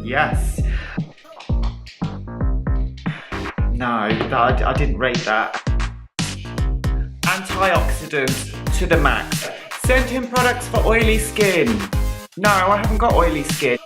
Yes. No, I didn't rate that. Antioxidants to the max. Scenting products for oily skin. No, I haven't got oily skin.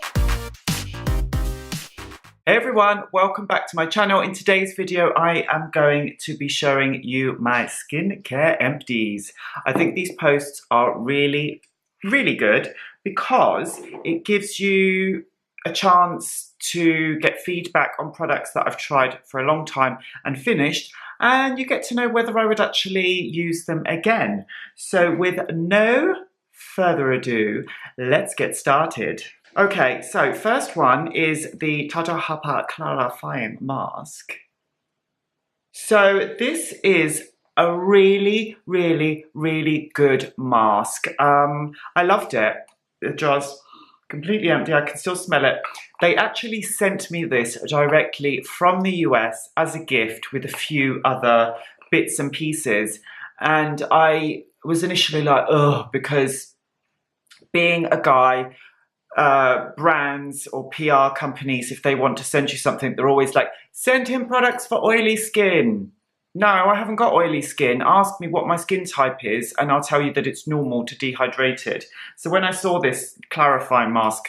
Hey everyone, welcome back to my channel. In today's video, I am going to be showing you my skincare empties. I think these posts are really good because it gives you a chance to get feedback on products that I've tried for a long time and finished, and you get to know whether I would actually use them again. So with no further ado, let's get started. Okay, so first one is the Tajahapa Clarifying Mask. So this is a really good mask. I loved it. The jar's completely empty, I can still smell it. They actually sent me this directly from the US as a gift with a few other bits and pieces. And I was initially like, oh, because being a guy, brands or PR companies, if they want to send you something, they're always like, send him products for oily skin. No, I haven't got oily skin. Ask me what my skin type is and I'll tell you that it's normal to dehydrated. So when I saw this clarifying mask,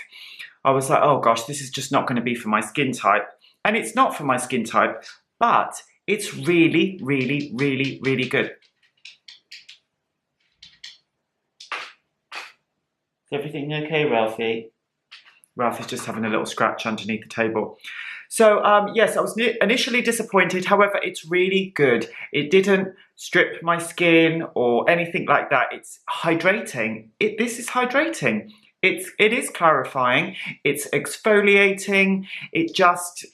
I was like, oh gosh, this is just not going to be for my skin type. And it's not for my skin type, but it's really good. Is everything okay, Ralphie? Ralphie's just having a little scratch underneath the table. So yes, I was initially disappointed. However, it's really good. It didn't strip my skin or anything like that. It's hydrating. This is hydrating. It is clarifying. It's exfoliating. It just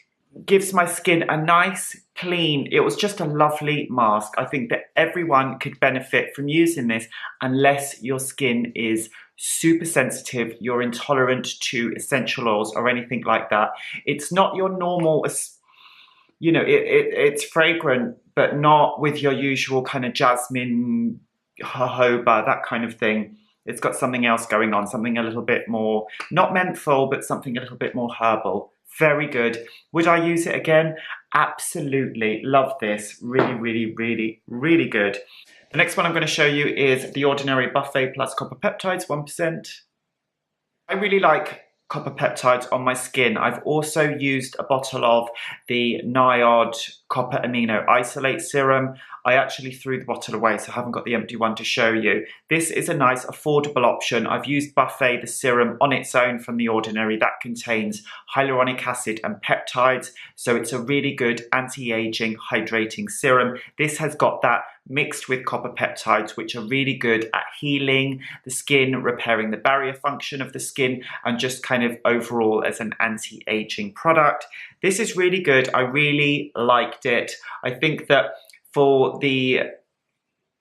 gives my skin a nice, clean, it was just a lovely mask. I think that everyone could benefit from using this unless your skin is super sensitive, you're intolerant to essential oils or anything like that. It's not your normal, you know, it's fragrant, but not with your usual kind of jasmine, jojoba, that kind of thing. It's got something else going on, something a little bit more, not menthol, but something a little bit more herbal. Very good. Would I use it again? Absolutely. Love this. Really good. The next one I'm going to show you is the Ordinary Buffet Plus Copper Peptides 1%. I really like copper peptides on my skin. I've also used a bottle of the Niod Copper Amino Isolate Serum. I actually threw the bottle away, so I haven't got the empty one to show you. This is a nice affordable option. I've used Buffet, the serum, on its own from The Ordinary. That contains hyaluronic acid and peptides, so it's a really good anti-aging hydrating serum. This has got that mixed with copper peptides, which are really good at healing the skin, repairing the barrier function of the skin, and just kind of overall as an anti-aging product. This is really good. I really liked it. I think that for the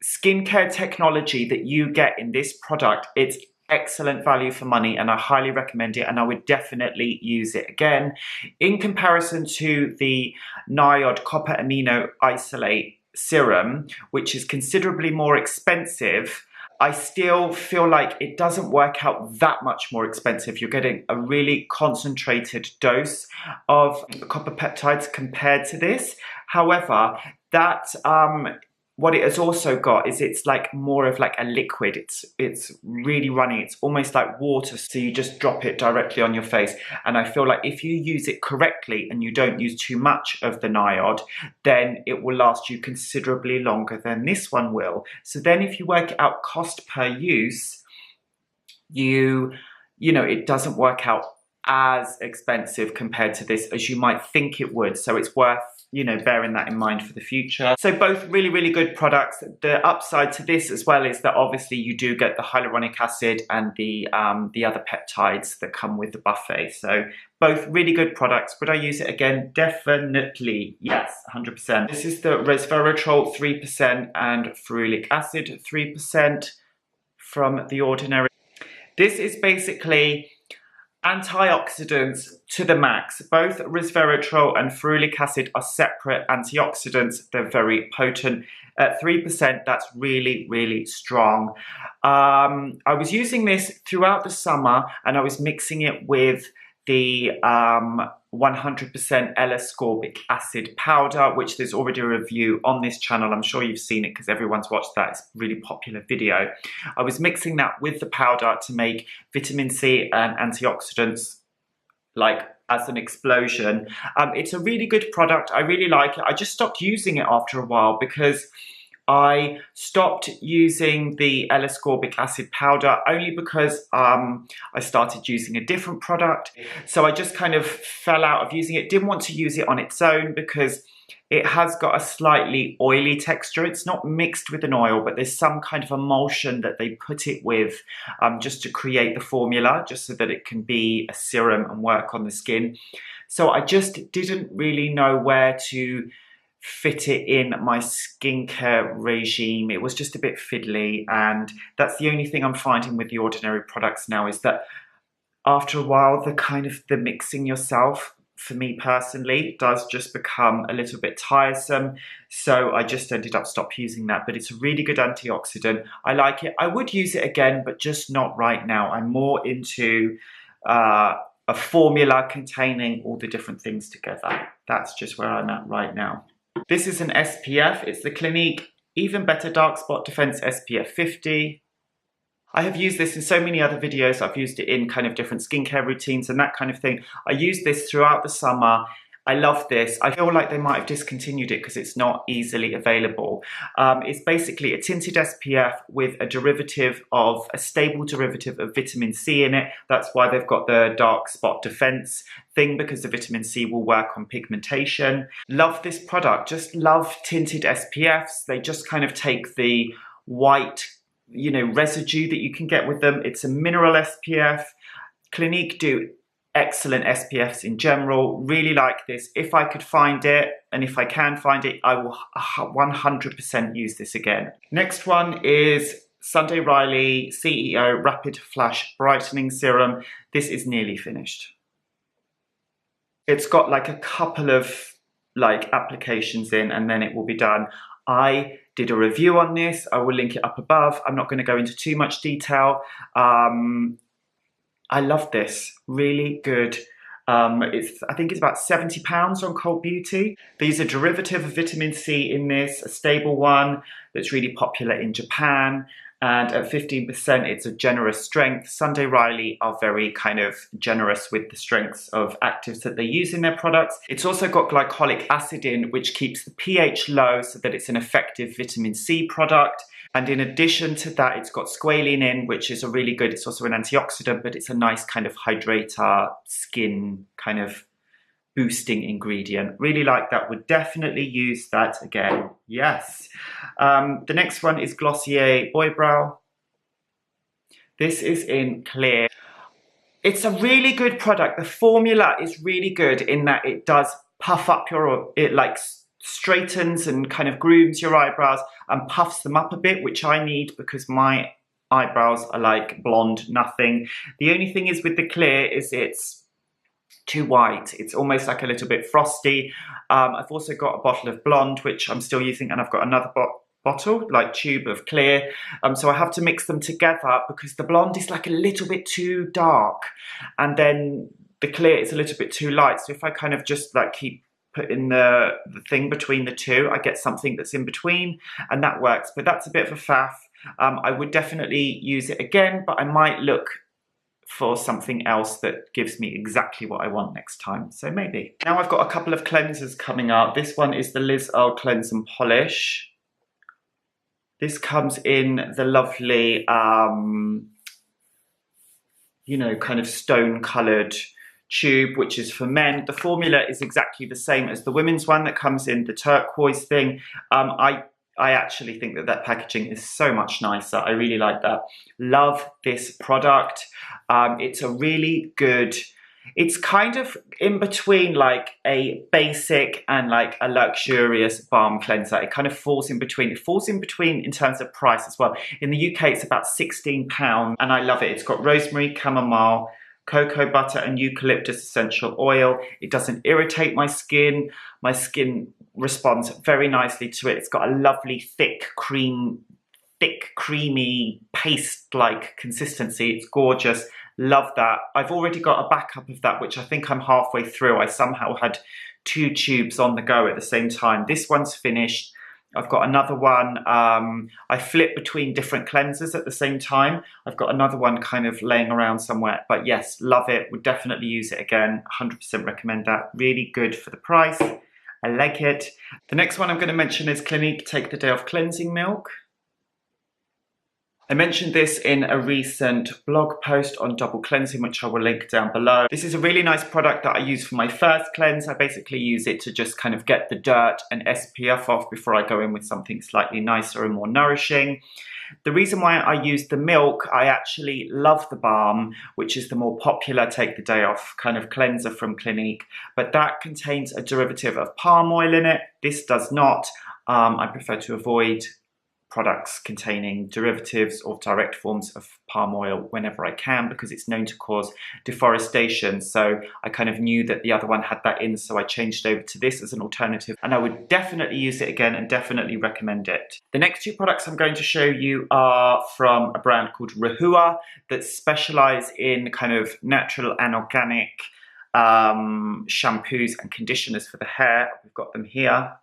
skincare technology that you get in this product, it's excellent value for money and I highly recommend it, and I would definitely use it again. In comparison to the Niod Copper Amino Isolate Serum, which is considerably more expensive, I still feel like it doesn't work out that much more expensive. You're getting a really concentrated dose of copper peptides compared to this. However, that what it has also got is it's like more of like a liquid. It's really runny. It's almost like water, so you just drop it directly on your face. And I feel like if you use it correctly and you don't use too much of the Niod, then it will last you considerably longer than this one will. So then if you work it out cost per use, you know, it doesn't work out as expensive compared to this as you might think it would. So it's worth, you know, bearing that in mind for the future. So both really good products. The upside to this as well is that obviously you do get the hyaluronic acid and the other peptides that come with the Buffet. So both really good products. Would I use it again? Definitely. Yes, 100%. This is the resveratrol 3% and ferulic acid 3% from The Ordinary. This is basically antioxidants to the max. Both resveratrol and ferulic acid are separate antioxidants. They're very potent. At 3%, that's really strong. I was using this throughout the summer and I was mixing it with the 100% L-ascorbic acid powder, which there's already a review on this channel. I'm sure you've seen it because everyone's watched that. It's a really popular video. I was mixing that with the powder to make vitamin C and antioxidants like as an explosion. It's a really good product. I really like it. I just stopped using it after a while because I stopped using the L-ascorbic acid powder only because I started using a different product. So I just kind of fell out of using it. Didn't want to use it on its own because it has got a slightly oily texture. It's not mixed with an oil, but there's some kind of emulsion that they put it with just to create the formula, just so that it can be a serum and work on the skin. So I just didn't really know where to fit it in my skincare regime. It was just a bit fiddly, and that's the only thing I'm finding with the Ordinary products now, is that after a while the mixing yourself, for me personally, does just become a little bit tiresome. So I just ended up stop using that, but it's a really good antioxidant. I like it. I would use it again, but just not right now. I'm more into a formula containing all the different things together. That's just where I'm at right now. This is an SPF. It's the Clinique Even Better Dark Spot Defense SPF 50. I have used this in so many other videos. I've used it in kind of different skincare routines and that kind of thing. I used this throughout the summer. I love this. I feel like they might have discontinued it because it's not easily available. It's basically a tinted SPF with a stable derivative of vitamin C in it. That's why they've got the dark spot defense thing, because the vitamin C will work on pigmentation. Love this product. Just love tinted SPFs. They just kind of take the white, you know, residue that you can get with them. It's a mineral SPF. Clinique do excellent SPFs in general. Really like this. If I could find it, and if I can find it, I will 100% use this again. Next one is Sunday Riley CEO Rapid Flash Brightening Serum. This is nearly finished. It's got like a couple of like applications in and then it will be done. I did a review on this. I will link it up above. I'm not going to go into too much detail. I love this. Really good. I think it's about £70 on Cold Beauty. There's a derivative of vitamin C in this, a stable one that's really popular in Japan. And at 15%, it's a generous strength. Sunday Riley are very kind of generous with the strengths of actives that they use in their products. It's also got glycolic acid in, which keeps the pH low so that it's an effective vitamin C product. And in addition to that, it's got squalene in, which is a really good, it's also an antioxidant, but it's a nice kind of hydrator, skin kind of boosting ingredient. Really like that. Would definitely use that again. Yes. The next one is Glossier Eyebrow. This is in clear. It's a really good product. The formula is really good in that it does puff up it like straightens and kind of grooms your eyebrows and puffs them up a bit, which I need because my eyebrows are like blonde nothing. The only thing is with the clear is it's too white. It's almost like a little bit frosty. I've also got a bottle of blonde, which I'm still using, and I've got another bottle, like tube of clear. So I have to mix them together because the blonde is like a little bit too dark and then the clear is a little bit too light. So if I kind of just like keep putting the thing between the two, I get something that's in between and that works. But that's a bit of a faff. I would definitely use it again, but I might look for something else that gives me exactly what I want next time. So maybe. Now I've got a couple of cleansers coming up. This one is the Liz Earle Cleanse and Polish. This comes in the lovely, you know, kind of stone coloured tube, which is for men. The formula is exactly the same as the women's one that comes in the turquoise thing. I actually think that packaging is so much nicer. I really like that. Love this product. It's a really good, it's kind of in between like a basic and like a luxurious balm cleanser. It kind of falls in between. It falls in between in terms of price as well. In the UK, it's about £16 and I love it. It's got rosemary, chamomile, cocoa butter and eucalyptus essential oil. It doesn't irritate my skin. My skin responds very nicely to it. It's got a lovely thick, creamy, paste-like consistency. It's gorgeous. Love that. I've already got a backup of that, which I think I'm halfway through. I somehow had 2 tubes on the go at the same time. This one's finished. I've got another one. I flip between different cleansers at the same time. I've got another one kind of laying around somewhere. But yes, love it. Would definitely use it again. 100% recommend that. Really good for the price. I like it. The next one I'm going to mention is Clinique Take the Day Off Cleansing Milk. I mentioned this in a recent blog post on double cleansing, which I will link down below. This is a really nice product that I use for my first cleanse. I basically use it to just kind of get the dirt and SPF off before I go in with something slightly nicer and more nourishing. The reason why I use the milk, I actually love the balm, which is the more popular Take the Day Off kind of cleanser from Clinique, but that contains a derivative of palm oil in it. This does not. I prefer to avoid products containing derivatives or direct forms of palm oil whenever I can, because it's known to cause deforestation. So I kind of knew that the other one had that in, so I changed over to this as an alternative, and I would definitely use it again and definitely recommend it. The next 2 products I'm going to show you are from a brand called Rahua that specialize in kind of natural and organic shampoos and conditioners for the hair. We've got them here.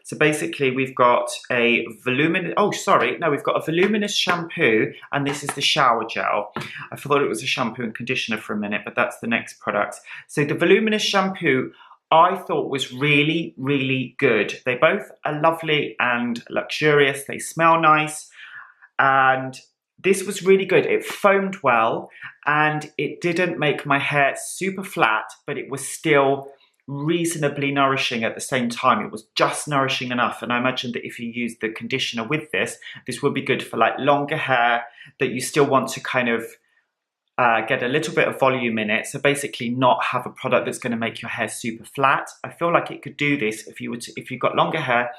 So basically we've got a we've got a voluminous shampoo, and this is the shower gel. I thought it was a shampoo and conditioner for a minute, but that's the next product. So the voluminous shampoo I thought was really, really good. They both are lovely and luxurious. They smell nice, and this was really good. It foamed well, and it didn't make my hair super flat, but it was still reasonably nourishing at the same time. It was just nourishing enough, and I imagine that if you use the conditioner with this, this would be good for like longer hair that you still want to kind of get a little bit of volume in it. So basically not have a product that's going to make your hair super flat. I feel like it could do this if you've got longer hair,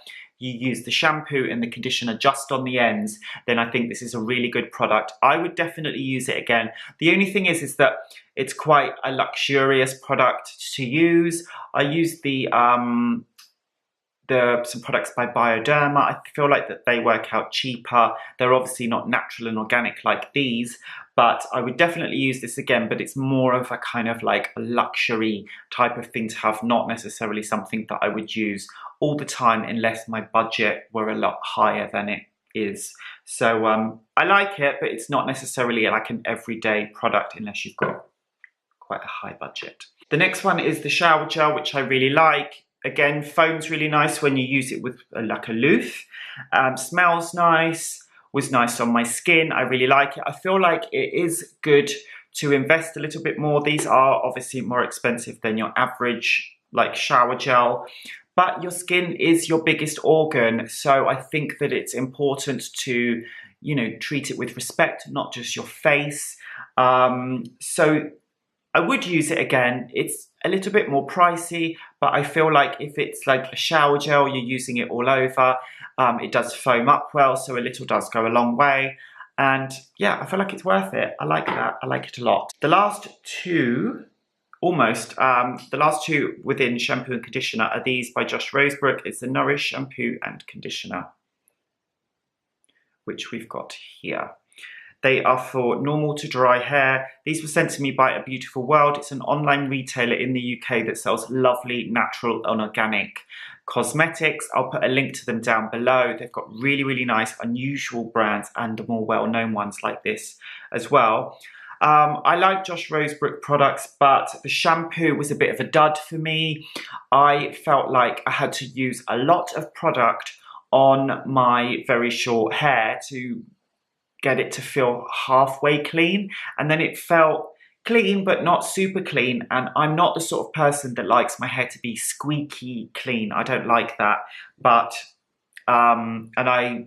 you use the shampoo and the conditioner just on the ends, then I think this is a really good product. I would definitely use it again. The only thing is that it's quite a luxurious product to use. I use some products by Bioderma. I feel like that they work out cheaper. They're obviously not natural and organic like these, but I would definitely use this again, but it's more of a kind of like a luxury type of thing to have, not necessarily something that I would use all the time unless my budget were a lot higher than it is. So I like it, but it's not necessarily like an everyday product unless you've got quite a high budget. The next one is the shower gel, which I really like. Again, foam's really nice when you use it with like a loofah. Smells nice, was nice on my skin. I really like it. I feel like it is good to invest a little bit more. These are obviously more expensive than your average like shower gel, but your skin is your biggest organ. So I think that it's important to, you know, treat it with respect, not just your face. So I would use it again. It's a little bit more pricey, but I feel like if it's like a shower gel, you're using it all over, it does foam up well, so a little does go a long way. And yeah, I feel like it's worth it. I like that. I like it a lot. The last two, the last two within shampoo and conditioner are these by Roseburg. It's the Nourish shampoo and conditioner, which we've got here. They are for normal to dry hair. These were sent to me by A Beautiful World. It's an online retailer in the UK that sells lovely, natural and organic cosmetics. I'll put a link to them down below. They've got really, really nice, unusual brands and more well-known ones like this as well. I like Roseburg products, but the shampoo was a bit of a dud for me. I felt like I had to use a lot of product on my very short hair to get it to feel halfway clean, and then it felt clean but not super clean, and I'm not the sort of person that likes my hair to be squeaky clean. I don't like that, but and I,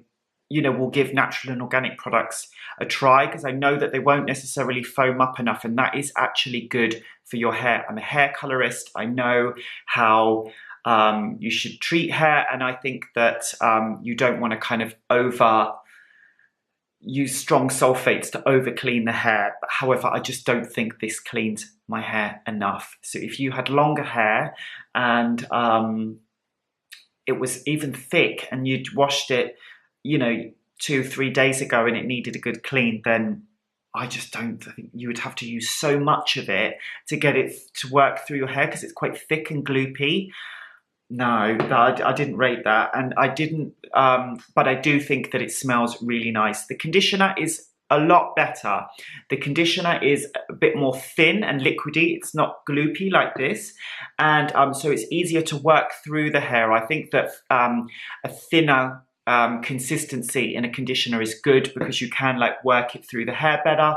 you know, will give natural and organic products a try because I know that they won't necessarily foam up enough, and that is actually good for your hair. I'm a hair colorist. I know how you should treat hair, and I think that you don't want to kind of use strong sulfates to over clean the hair. But however, I just don't think this cleans my hair enough. So if you had longer hair and it was even thick and you'd washed it, you know, 2-3 days ago and it needed a good clean, then I just don't think you would have to use so much of it to get it to work through your hair because it's quite thick and gloopy. No, I didn't rate that, and I didn't, but I do think that it smells really nice. The conditioner is a lot better. The conditioner is a bit more thin and liquidy. It's not gloopy like this, and so it's easier to work through the hair. I think that a thinner consistency in a conditioner is good because you can like work it through the hair better,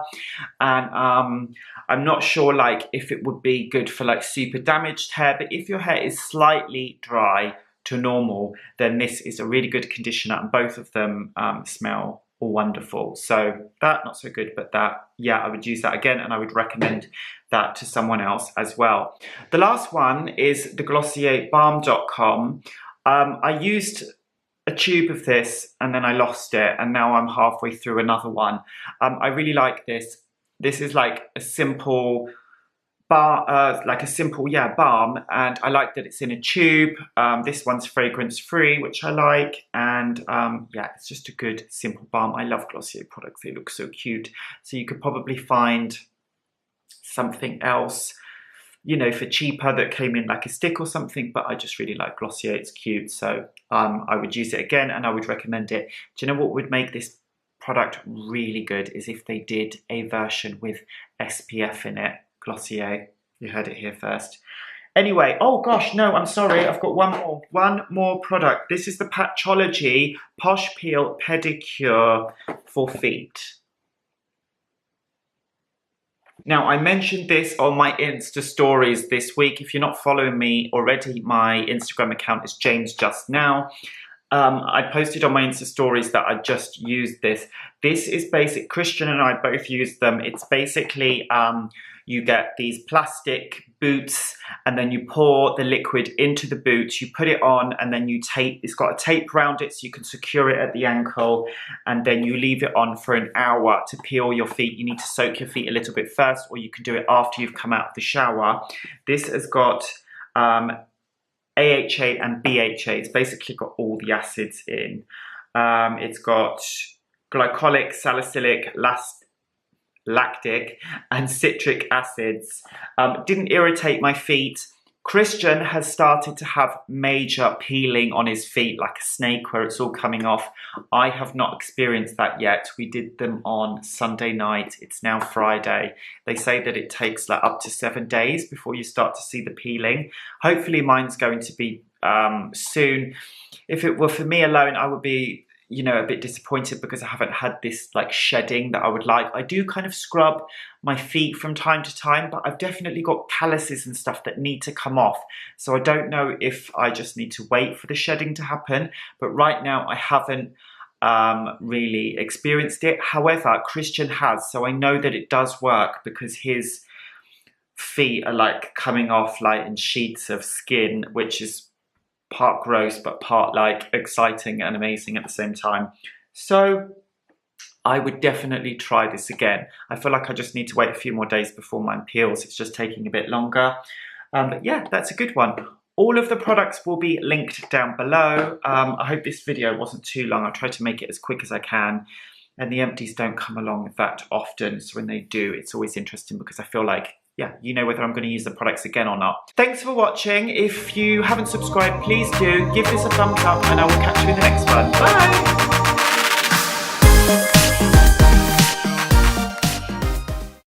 and I'm not sure like if it would be good for like super damaged hair, but if your hair is slightly dry to normal, then this is a really good conditioner, and both of them smell wonderful. So that, not so good, but that, yeah, I would use that again, and I would recommend that to someone else as well. The last one is the Glossier Balm.com. I used a tube of this and then I lost it, and now I'm halfway through another one. I really like this. This is like a simple balm, and I like that it's in a tube. This one's fragrance free, which I like, and yeah, it's just a good simple balm. I love Glossier products, they look so cute. So you could probably find something else, you know, for cheaper that came in like a stick or something, but I just really like Glossier, it's cute. So I would use it again and I would recommend it. Do you know what would make this product really good is if they did a version with SPF in it. Glossier, you heard it here first. Anyway, oh gosh, no, I'm sorry, I've got one more product. This is the Petrology Posh Peel Pedicure for feet. Now, I mentioned this on my Insta stories this week. If you're not following me already, my Instagram account is James Just Now. I posted on my Insta stories that I just used this. This is basic. Christian and I both use them. It's basically, you get these plastic boots and then you pour the liquid into the boots, you put it on, and then you tape, it's got a tape around it so you can secure it at the ankle, and then you leave it on for an hour to peel your feet. You need to soak your feet a little bit first, or you can do it after you've come out of the shower. This has got AHA and BHA. It's basically got all the acids in. It's got glycolic, salicylic, lactic and citric acids. Didn't irritate my feet. Christian has started to have major peeling on his feet like a snake where it's all coming off. I have not experienced that yet. We did them on Sunday night. It's now Friday. They say that it takes like up to 7 days before you start to see the peeling. Hopefully mine's going to be soon. If it were for me alone, I would be, you know, a bit disappointed because I haven't had this like shedding that I would like. I do kind of scrub my feet from time to time, but I've definitely got calluses and stuff that need to come off. So I don't know if I just need to wait for the shedding to happen, but right now I haven't really experienced it. However, Christian has, so I know that it does work because his feet are like coming off like in sheets of skin, which is part gross but part like exciting and amazing at the same time. So I would definitely try this again. I feel like I just need to wait a few more days before mine peels. It's just taking a bit longer. But yeah, that's a good one. All of the products will be linked down below. I hope this video wasn't too long. I'll try to make it as quick as I can. And the empties don't come along that often. So when they do, it's always interesting because I feel like, yeah, you know whether I'm going to use the products again or not. Thanks for watching. If you haven't subscribed, please do. Give this a thumbs up and I will catch you in the next one. Bye!